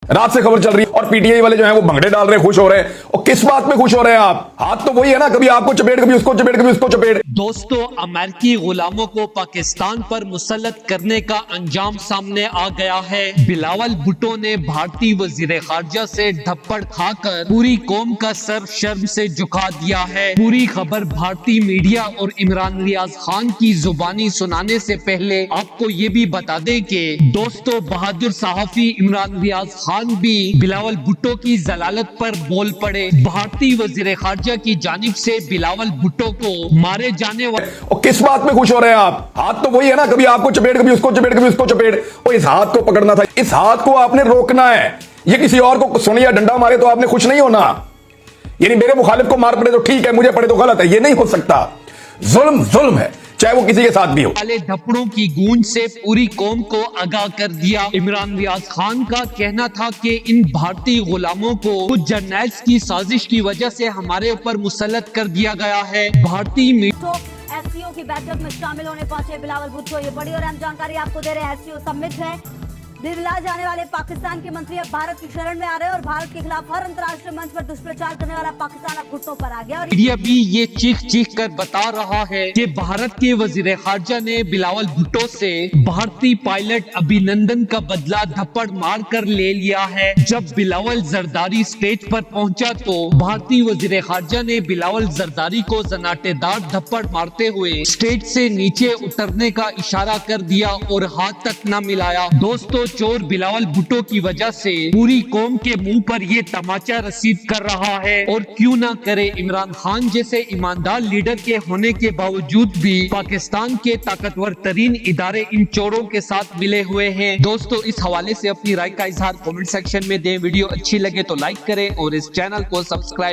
रात से खबर चल रही है और पीटीआई वाले जो हैं वो भंगड़े डाल रहे हैं, खुश हो रहे हैं। और किस बात में खुश हो रहे हैं आप? हाथ तो वही है ना, कभी आपको चपेट, कभी उसको चपेट, कभी उसको चपेट। दोस्तों, अमेरिकी गुलामों को पाकिस्तान पर मुसल्लत करने का अंजाम सामने आ गया है। बिलावल भुट्टो ने भारतीय वजीर खारजा से धप्पड़ खाकर पूरी कौम का सर शर्म से झुका दिया है। पूरी खबर भारतीय मीडिया और इमरान रियाज खान की जुबानी सुनाने से पहले आपको ये भी बता दें कि दोस्तों, बहादुर सहाफी इमरान रियाज खान भी बिलावल भुट्टो की जलालत पर बोल पड़े। भारतीय वजीर खारजा की जानिब से बिलावल भुट्टो को मारे जाने वाले। और किस बात में खुश हो रहे हैं आप? हाथ तो वही है ना, कभी आपको चपेट, कभी उसको चपेट, कभी उसको चपेट। और इस हाथ को पकड़ना था, इस हाथ को आपने रोकना है। ये किसी और को सुन या डंडा मारे तो आपने खुश नहीं होना। यानी मेरे मुखालिफ को मार पड़े तो ठीक है, मुझे पड़े तो गलत है, ये नहीं हो सकता। जुल्म जुल्म है, चाहे वो किसी के साथ भी हो। वाले धपड़ों की गूंज से पूरी कौम को आगाह कर दिया। इमरान रियाज खान का कहना था कि इन भारतीय गुलामों को कुछ जर्नैल्स की साजिश की वजह से हमारे ऊपर मुसल्लत कर दिया गया है। भारतीय एससीओ की बैठक में शामिल होने पहुंचे बिलावल भुट्टो। ये बड़ी और अहम जानकारी आपको दे रहे हैं। एससीओ समिट है, दिल्ली जाने वाले पाकिस्तान के मंत्री अब भारत की शरण में आ रहे हैं और भारत के खिलाफ हर अंतर्राष्ट्रीय मंच पर दुष्प्रचार करने वाला पाकिस्तान अब घुटनों पर आ गया। और मीडिया भी ये चीख चीख कर बता रहा है कि भारत के वजीर खारजा ने बिलावल भुट्टो से भारतीय पायलट अभिनंदन का बदला धप्पड़ मार कर ले लिया है। जब बिलावल जरदारी स्टेज पर पहुंचा तो भारतीय वजीर खारजा ने बिलावल जरदारी को जनाटेदार धप्पड़ मारते हुए स्टेज से नीचे उतरने का इशारा कर दिया और हाथ तक न मिलाया। दोस्तों, चोर बिलावल भुट्टो की वजह से पूरी कौम के मुंह पर ये तमाचा रसीद कर रहा है। और क्यों ना करे, इमरान खान जैसे ईमानदार लीडर के होने के बावजूद भी पाकिस्तान के ताकतवर तरीन इदारे इन चोरों के साथ मिले हुए हैं। दोस्तों, इस हवाले से अपनी राय का इजहार कमेंट सेक्शन में दें। वीडियो अच्छी लगे तो लाइक करें और इस चैनल को सब्सक्राइब